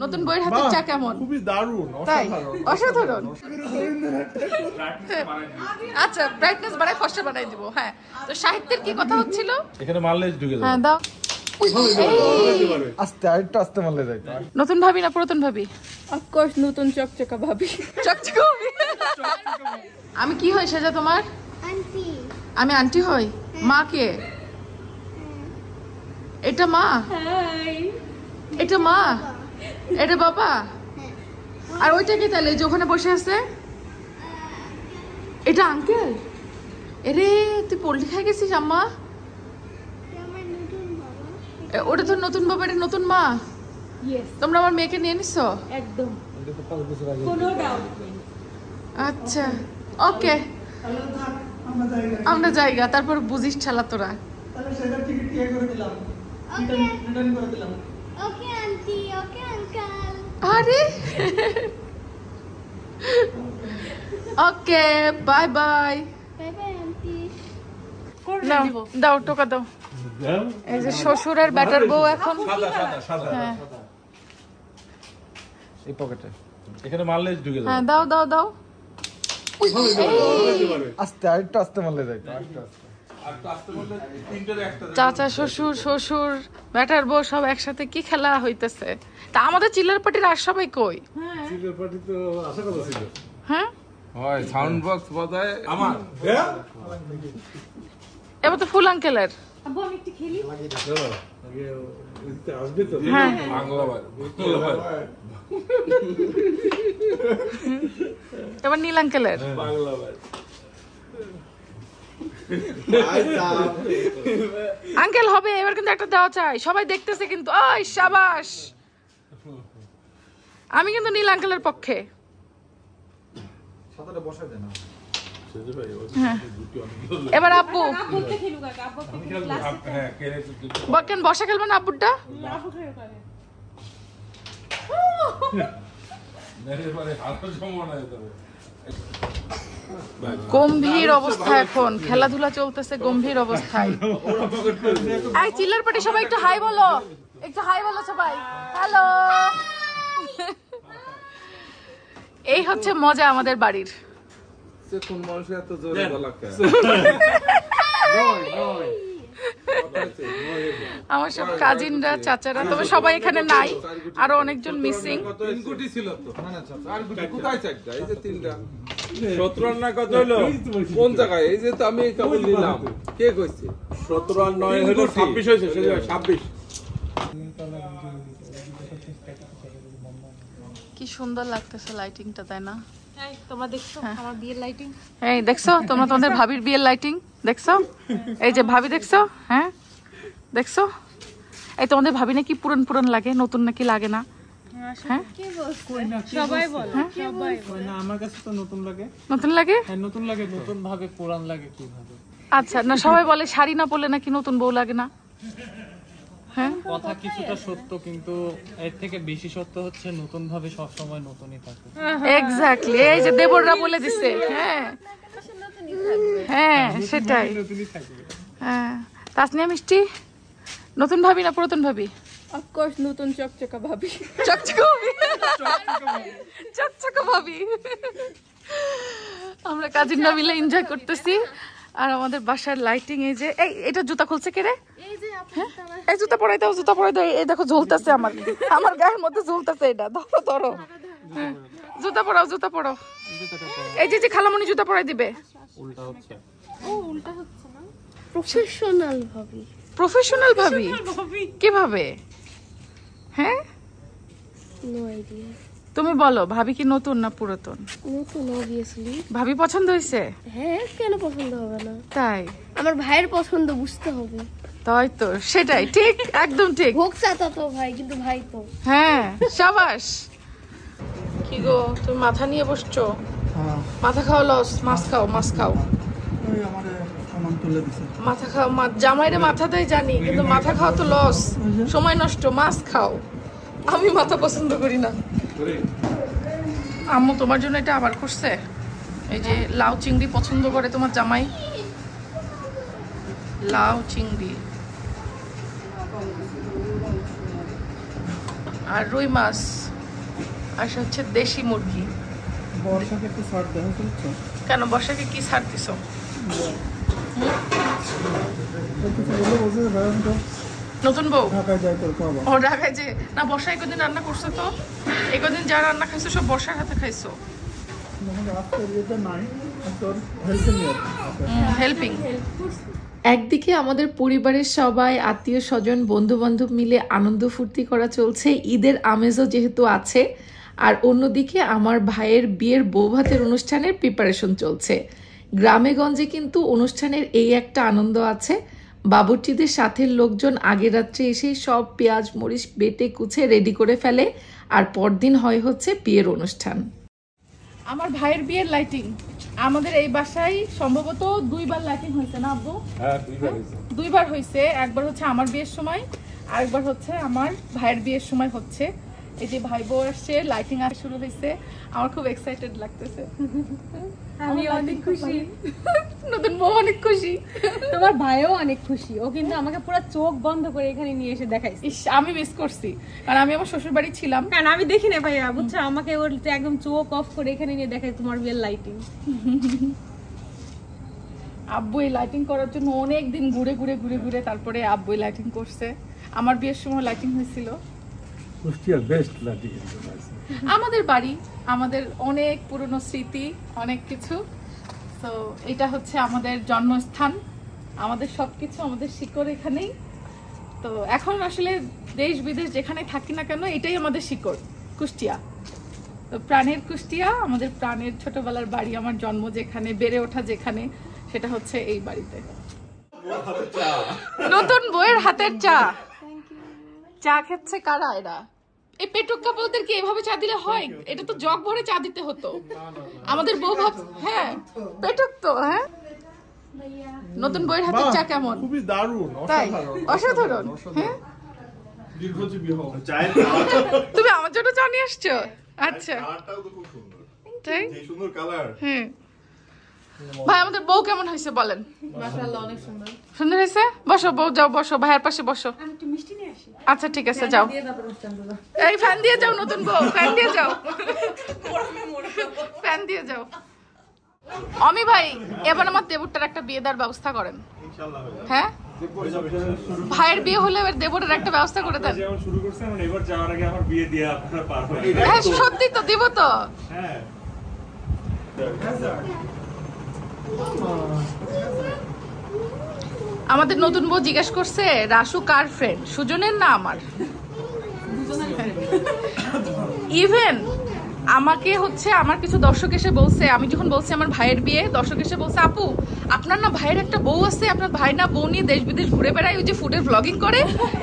নতুন বইয়ের হাতের চা কেমন? খুবই দারুণ, অসাধারণ। আচ্ছা, ব্রাইটনেস বাড়াই, ফর্সা বাড়াই দিব। হ্যাঁ, তো সাহিত্যের কি কথা হচ্ছিল? এখানে মারলেজ ঢুকে যাবে। হ্যাঁ, দাও। আস্তে আরেকটু আস্তে মারলে যাই। নতুন ভাবি না পুরাতন ভাবি? অফকোর্স নতুন চকচকা ভাবি। চকচকা ভাবি। আমি কি হই সেটা তোমার? আন্টি। আমি আন্টি হই? মা কে? এটা মা? হাই। এটা মা? এটা বাবা? আর ওইটা কে তাহলে যে ওখানে বসে আছে? এটা আঙ্কেল? এরে তুই পোল্ট্রি খাই গেছিস আম্মা? ওটা তো নতুন বাবা, এটা নতুন মা। ইয়েস, তোমরা আমার মেয়েকে নিয়ে নিছো? একদম কোনো ডাউট নেই। আচ্ছা, ওকে, আমরা জায়গা তারপর বুঝিস ঠালা তোরা। Okay aunty, okay uncle. আরে okay, bye bye. Bye bye aunty. দাও দাও, টোকা দাও। এই যে শ্বশুরের ব্যাটার বউ এখন। হ্যাঁ এই পকেটে এখানে মারলেজ ঢুকে যাবে। হ্যাঁ, দাও দাও দাও। আস্তে আরেকটু আস্তে মারলে যাই। চাচা, শ্বশুর, শ্বশুর ব্যাটার বউ সব একসাথে কি খেলা হইতেছে। তা আমাদের চিল্লার পার্টির আর সবাই কই? চিকের পার্টি তো আশা কথা ছিল। হ্যাঁ, হয় সাউন্ড বক্স বাজায় আমার। এবার তো ফুল আঙ্কেলের। আব্বু আমি একটু খেলি। আসবে তো। হ্যাঁ, বাংলা ভাই এবার নীল আঙ্কেলের। বাংলা ভাই আঙ্কেল হবে এবার, কিন্তু একটা দেওয়া চাই, সবাই দেখতেছে কিন্তু। ওই শাবাশ, আমি কিন্তু নীল আঙ্কেলের পক্ষে। সাদাটা বসাই দেন। হ্যাঁ, এবার আব্বু। আব্বু একটু খেলুক আগে, আব্বু একটু ক্লাস। হ্যাঁ কেন কেন বসা খেলবে না আব্বুরটা? আব্বু খেলুক আগে। মেরে পরে হাতে সম্ভাবনা হয়ে যাবে। গম্ভীর অবস্থা, এখন খেলাধুলা চলতেছে গম্ভীর অবস্থায়। এই চিল্লার পার্টি সবাই একটু হাই বলো, একটু হাই বলো সবাই। হ্যালো। এই হচ্ছে মজা আমাদের বাড়ির। কোন মানুষ এত জোরে গলা খায়? আমার সব কাজিনরা, চাচারা, তবে সবাই এখানে নাই, আরো অনেকজন মিসিং। তিন কোটি ছিল তো। চার কোটি কোথায় চারটা? এই যে তিনটা 17 না কত হলো? কোন জায়গায়? এই যে তো আমি কেবল নিলাম। কে কইছে? 17 আর 9 হলো 26 হয়েছে, সেই 26। কি সুন্দর লাগতেছে লাইটিংটা, তাই না? এই তোমরা দেখছো আমার বিয়ের লাইটিং? এই দেখছো তোমরা তোমাদের ভাবির বিয়ের লাইটিং দেখছো? এই যে ভাবি দেখছো? হ্যাঁ দেখছো? এই তোমাদের ভাবি নাকি পুরন পুরন লাগে, নতুন নাকি লাগে না? হ্যাঁ, সবাই বলে, সবাই বলে। না আমার কাছে তো নতুন লাগে। নতুন লাগে? হ্যাঁ নতুন লাগে, নতুন ভাবে পুরান লাগে কিভাবে? আচ্ছা, না সবাই বলে শাড়ি না পরলে নাকি নতুন বউ লাগে না। হ্যাঁ, কথা কিছুটা সত্য, কিন্তু এর থেকে বেশি সত্য হচ্ছে নতুন ভাবে সবসময় নতুনই থাকে। এক্স্যাক্টলি, এই যে দেবররা বলে দিছে। হ্যাঁ হ্যাঁ, সেটাই। নতুনই থাকবে। হ্যাঁ, তাসনিয়া মিষ্টি, নতুন ভাবি না পুরাতন ভাবি? অফকোর্স নতুন চকচকা ভাবি। চকচকা ভাবি, চকচকা ভাবি। আমরা কাজিনরা মিলে এনজয় করতেছি। আর আমাদের বাসার লাইটিং, এই যে এই এটা জুতা খুলছে কে রে? এই জুতা পরাই দাও, জুতা পরাই দাও। এই দেখো ঝুলতেছে, আমার গায়ের মধ্যে ঝুলতেছে। এটা ধরো ধরো। হ্যাঁ, জুতা পরাও, জুতা পরাও। এই যে খালামণি জুতা পরাই দিবে। উল্টা হচ্ছে। ও উল্টা হচ্ছে না? প্রফেশনাল ভাবি। প্রফেশনাল ভাবি কিভাবে? হ্যাঁ, নো আইডিয়া। তুমি বলো, ভাবি কি নতুন না পুরাতন? নতুন অবভিয়াসলি। ভাবি পছন্দ হয়েছে? হ্যাঁ, কেন পছন্দ হবে না? তাই? আমার ভাইয়ের পছন্দ বুঝতে হবে। তাই তো, সেটাই ঠিক, একদম ঠিক। ভোগ চাতা তো ভাই, কিন্তু ভাই তো। হ্যাঁ, সাবাস। কি গো, তুমি মাথা নিয়ে বসছো? মাথা খাও, লস। মাছ খাও, মাছ খাও। মাথা খাও, জামাইরে মাথা দেয় জানি, কিন্তু মাথা খাও তো লস, সময় নষ্ট। মাছ খাও। আমি মাথা পছন্দ করি না। আম্মু তোমার জন্য এটা আবার করছে। এই যে লাউ চিংড়ি পছন্দ করে তোমার জামাই, লাউ চিংড়ি আর রুই মাছ। আর সে হচ্ছে দেশি মুরগি। বর্ষাকে একটু ছাড় দেখা করছো? কেন বর্ষাকে কি ছাড় দিছ? নতুন বউ ও ঢাকায় যে না, বর্ষা একদিন রান্না করছো তো? একদিন যা রান্না খাইছো সব বর্ষার হাতে খাইছো। হেল্পিং। একদিকে আমাদের পরিবারের সবাই আত্মীয় স্বজন বন্ধু বান্ধব মিলে আনন্দ ফুর্তি করা চলছে, ঈদের আমেজও যেহেতু আছে, আর অন্যদিকে আমার ভাইয়ের বিয়ের বৌভাতের অনুষ্ঠানের প্রিপারেশন চলছে। গ্রামে গঞ্জে কিন্তু অনুষ্ঠানের এই একটা আনন্দ আছে, বাবুর্চিদের সাথে লোকজন আগের রাত্রে এসে সব পেঁয়াজ মরিচ বেটে কুচে রেডি করে ফেলে, আর পরদিন হয় হচ্ছে বিয়ের অনুষ্ঠান। আমার ভাইয়ের বিয়ের লাইটিং আমাদের এই বাসায় সম্ভবত 2বার লাইটিং হয়েছে না আব্বু? হ্যাঁ 2বার হয়েছে। একবার হচ্ছে আমার বিয়ের সময়, আরেকবার হচ্ছে আমার ভাইয়ের বিয়ের সময় হচ্ছে। এই যে ভাই বউ আসছে, লাইটিং আর শুরু হয়েছে, আমার খুব এক্সাইটেড লাগতেছে। আমি অনেক খুশি, নতুন বউ অনেক খুশি, তোমার ভাইও অনেক খুশি। ও কিন্তু আমাকে পুরো চোখ বন্ধ করে এখানে নিয়ে এসে দেখাইছে। ইস, আমি মিস করছি, কারণ আমি আমার শ্বশুর বাড়ি ছিলাম। কেন আমি দেখি না ভাইয়া, বুঝছো, আমাকে ওর একদম চোখ অফ করে এখানে নিয়ে দেখাই তোমার বিয়ের লাইটিং। আব্বু এই লাইটিং করার জন্য অনেক দিন ঘুরে ঘুরে ঘুরে ঘুরে তারপরে আব্বু লাইটিং করছে। আমার বিয়ের সময় লাইটিং হয়েছিল। আমাদের বাড়ি, আমাদের অনেক পুরনো স্মৃতি, অনেক কিছু। তো এটা হচ্ছে আমাদের জন্মস্থান, আমাদের সবকিছু, আমাদের শিকড় এখানেই। তো এখন আসলে দেশ বিদেশ যেখানে থাকি না কেন, এটাই আমাদের শিকড়, কুষ্টিয়া। তো প্রাণের কুষ্টিয়া, আমাদের প্রাণের ছোটবেলার বাড়ি, আমার জন্ম যেখানে, বেড়ে ওঠা যেখানে, সেটা হচ্ছে এই বাড়িতে। নতুন বউয়ের হাতের চা। চা খেচ্ছে কারা এরা? এই পেটুক কাপলদের কি এভাবে চা দিলে হয়? এটা তো জগ ভরে চা দিতে হতো। আমাদের বউ ভাব, হ্যাঁ পেটুক তো। হ্যাঁ, নতুন বউয়ের হাতের চা কেমন? খুবই দারুণ, তাই? অসাধারণ। হ্যাঁ, দীর্ঘজীবী হোক। তুমি আমার জন্য চা নিয়ে আসছো? আচ্ছা, তাই? সুন্দর কালার। হুম, ভাই আমাদের বউ কেমন হয়েছে বলেন? মাশাআল্লাহ অনেক সুন্দর। সুন্দর হয়েছে। বসো বউ, যাও বসো, ভাইয়ের পাশে বসো। আমি একটু মিষ্টি নিয়ে আসি। আচ্ছা ঠিক আছে, যাও। এই ফ্যান দিয়ে যাও, নতুন বউ ফ্যান দিয়ে যাও, ফ্যান দিয়ে যাও। অমি ভাই, এবার আমার দেবরটার একটা বিয়ে দেওয়ার ব্যবস্থা করেন। হ্যাঁ, ভাইয়ের বিয়ে হলে এবার দেবরের একটা ব্যবস্থা করে দেন। শুরু করছে, এবার যাওয়ার আগে আমার বিয়ে দিয়ে আপনারা পার হয়ে। হ্যাঁ সত্যি তো, দিব তো। হ্যাঁ, আমাদের নতুন বউ জিজ্ঞেস করছে রাসু কার ফ্রেন্ড, সুজনের না আমার? ইভেন আমাকে হচ্ছে আমার কিছু দর্শক এসে বলছে, আমি যখন বলছি আমার ভাইয়ের বিয়ে, দর্শক এসে বলছে আপু আপনার না ভাইয়ের একটা বউ আছে, আপনার ভাই না বউ নিয়ে দেশ বিদেশ ঘুরে বেড়ায়, ওই যে ফুডের ব্লগিং করে।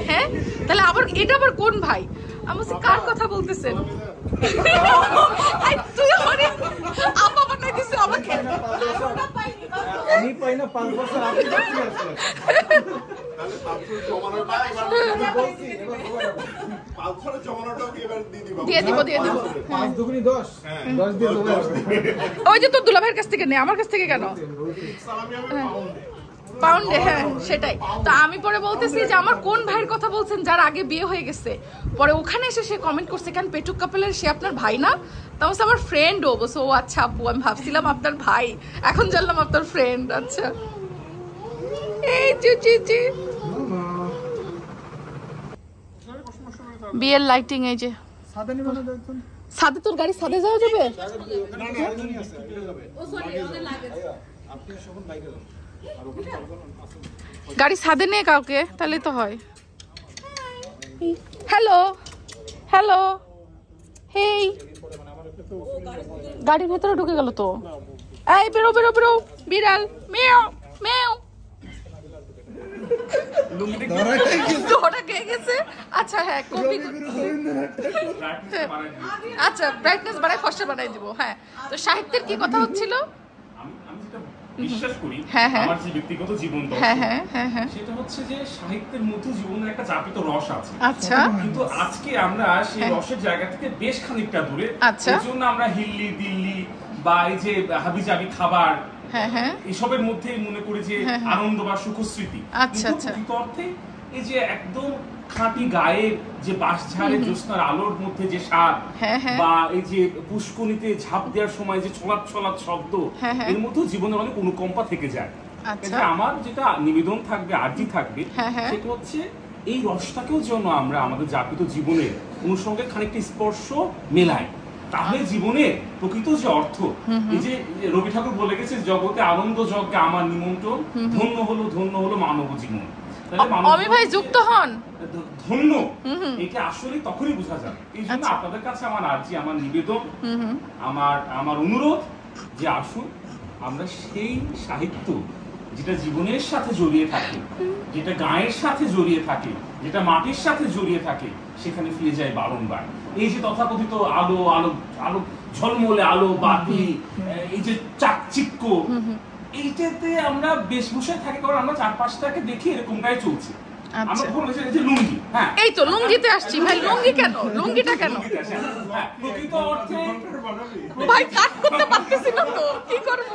হ্যাঁ, তাহলে আবার এটা আবার কোন ভাই? আমি বলছি কার কথা বলতেছেন? তুই অনেক আপা বানাই দিছে আমাকে। আমি পাই না 5 বছর আগে দেখি আসলে। দিয়ে দিব দিয়ে দিব। 5 দুগুনি 10, 10 দিয়ে চলে আসবে। ওই যে তোর দুলাভাইয়ের কাছ থেকে নে, আমার কাছ থেকে কেন? পাউন্ডে, হ্যাঁ সেটাই তো। আমি পরে বলতেছি যে আমার কোন ভাইয়ের কথা বলছেন যার আগে বিয়ে হয়ে গেছে। পরে ওখানে এসে সে কমেন্ট করছে কেন পেটুক কাপলের সে আপনার ভাই না? তা বলছে আমার ফ্রেন্ড। ও বলছে ও আচ্ছা আপু, আমি ভাবছিলাম আপনার ভাই, এখন জানলাম আপনার ফ্রেন্ড। আচ্ছা, এই চুচি বিয়ের লাইটিং। এই যে সাদে, তোর গাড়ি সাদে যাওয়া যাবে? গাড়ি সাদে নেই কাউকে, তাহলে তো হয়। হ্যালো হ্যালো, হেই, গাড়ির ভেতরে ঢুকে গেল তো। এই বেরো বেরো বেরো, বিড়াল মেও মেও। আচ্ছা হ্যাঁ, আচ্ছা ব্রাইটনেস বাড়াই, ফর্সা বানাই দিব। হ্যাঁ, তো সাহিত্যের কি কথা হচ্ছিল? বিশ্বাস করি হ্যাঁ, হ্যাঁ। আমার যে ব্যক্তিগত জীবন দর্শন, হ্যাঁ হ্যাঁ হ্যাঁ হ্যাঁ, সেটা হচ্ছে যে সাহিত্যের মধ্যে জীবনের একটা চাপিত রস আছে। আচ্ছা, কিন্তু আজকে আমরা সেই রসের জায়গা থেকে বেশ খানিকটা দূরে। আচ্ছা, এর জন্য আমরা হিল্লি দিল্লি বা এই যে হাবিজাবি খাবার, হ্যাঁ হ্যাঁ, এসবের মধ্যে মনে করি যে আনন্দ বা সুখস্মৃতি। আচ্ছা আচ্ছা, প্রকৃত অর্থে এই যে একদম খাঁটি গায়ের যে বাঁশঝাড়ের জ্যোৎস্নার আলোর মধ্যে যে স্বাদ, হ্যাঁ, হ্যাঁ। বা এই যে পুষ্করিণীতে ঝাঁপ দেওয়ার সময় যে ছলাৎ ছলাৎ শব্দ, হ্যাঁ, হ্যাঁ। এর মধ্যে জীবনে অনেক অনুকম্পা থেকে যায়। আচ্ছা। এটা আমার যেটা নিবেদন থাকবে, আর্জি থাকবে, হ্যাঁ, হ্যাঁ। সেটা হচ্ছে এই রসটাকেও যেন আমরা আমাদের যাপিত জীবনের অনুষঙ্গে খানিকটা স্পর্শ মেলাই, তাহলে জীবনে প্রকৃত যে অর্থ, এই যে রবি ঠাকুর বলে গেছে, জগতে আনন্দ যজ্ঞে আমার নিমন্ত্রণ, ধন্য হলো মানব জীবন। তাহলে মানব অমি ভাই যুক্ত হন। ধন্য, এটা আসলে তখনই বোঝা যাবে। এই জন্য আচ্ছা। আপনাদের কাছে আমার আর্জি, আমার নিবেদন, আমার অনুরোধ যে আসুন আমরা সেই সাহিত্য যেটা জীবনের সাথে জড়িয়ে থাকে, যেটা গায়ের সাথে জড়িয়ে থাকে, যেটা মাটির সাথে জড়িয়ে থাকে, সেখানে ফিরে যায় বারংবার। এই যে তথাকথিত আলো আলো আলো ঝলমলে আলো বাতি, এই যে চাকচিক্য, এইটাতে আমরা বেশভূষায় থাকি, কারণ আমরা চারপাশটাকে দেখি এরকম গায়ে চলছে। আমরা আচ্ছা। বলেছি এই যে লুঙ্গি, হ্যাঁ এই তো লুঙ্গিতে আসছি ভাই। লুঙ্গি কেন? লুঙ্গিটা কেন? হ্যাঁ, প্রকৃত অর্থে ভাই কাট করতে পারতেছি না তো, কি করব?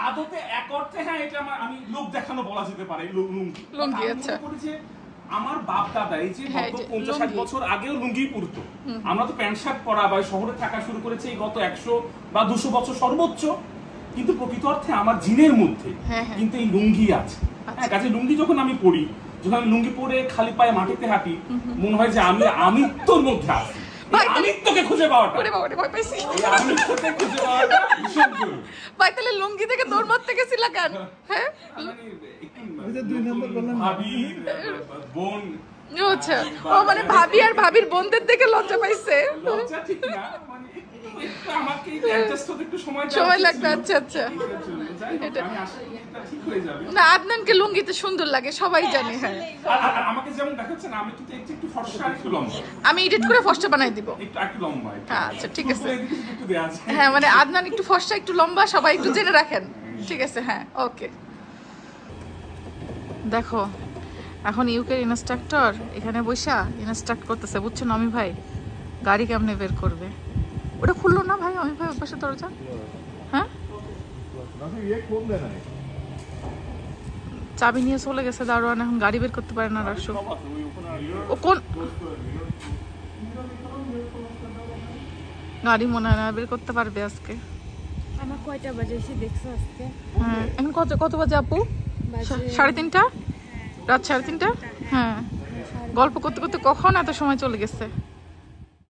আদতে এক অর্থে হ্যাঁ, এটা আমি লোক দেখানো বলা যেতে পারে লুঙ্গি। লুঙ্গি, আমি আচ্ছা। মনে করি যে আমার বাপ দাদা এই যে হ্যাঁ, গত যে 50-60 লুঙ্গি। বছর আগেও লুঙ্গি পরতো। আমরা তো প্যান্ট শার্ট পরা বা শহরে থাকা শুরু করেছি এই গত 100 বা 200 বছর সর্বোচ্চ, কিন্তু প্রকৃত অর্থে আমার জিনের মধ্যে হ্যাঁ, হ্যাঁ। কিন্তু এই লুঙ্গি আছে। হ্যাঁ, কাজে লুঙ্গি যখন আমি পরি, যখন আমি লুঙ্গি পরে খালি পায়ে মাটিতে হাঁটি, মনে হয় যে আমি আমিত্বর মধ্যে আছি। ভাই, এই আমিত্বকে খুঁজে পাওয়াটা, ওরে বাবা রে, ভয় পাইছি। এই আমিত্বকে খুঁজে পাওয়াটা ভীষণ জরুরি। ভাই তাহলে লুঙ্গি থেকে দৌড় মারতে গেছিলা কেন? হ্যাঁ, মানে একটু ওই যে 2 নম্বর বললেন না। ভাবির বোন, ও আচ্ছা, ও মানে ভাবি আর ভাবির বোনদের দেখে লজ্জা পাইছে। লজ্জা ঠিক না, মানে একটু আমাকে অ্যাডজাস্ট হতে একটু সময় লাগবে। আচ্ছা আচ্ছা। আমি আশা করি এটা ঠিক হয়ে যাবে। না, আদনানকে লুঙ্গিতে সুন্দর লাগে, সবাই জানে। হ্যাঁ, আর আমাকে যেমন দেখাচ্ছে না, আমি কিন্তু একটু ফর্সা আর একটু লম্বা, আমি এডিট করে ফর্সা বানাই দিব। একটু লম্বা আচ্ছা, ঠিক আছে। একটু দেয়া আছে। হ্যাঁ, মানে আদনান একটু ফর্সা একটু লম্বা, সবাই একটু জেনে রাখেন। ঠিক আছে, হ্যাঁ, ওকে। দেখো এখন ইউকের ইনস্ট্রাক্টর এখানে বৈশা ইনস্ট্রাক্ট করতেছে, বুঝছেন অমি ভাই? গাড়ি কেমনে বের করবে। ওটা খুললো না ভাই, অমি ভাই পাশে দরজা। হ্যাঁ, চাবি নিয়ে চলে গেছে দারোয়ান, এখন গাড়ি বের করতে পারে না রাসু। ও কোন গাড়ি মনে হয় না বের করতে পারবে আজকে। আমার কয়টা বাজে এসে দেখছো আজকে? হ্যাঁ, এখন কত বাজে আপু? বাজে 3:30, রাত 3:30। হ্যাঁ, গল্প করতে করতে কখন এত সময় চলে গেছে।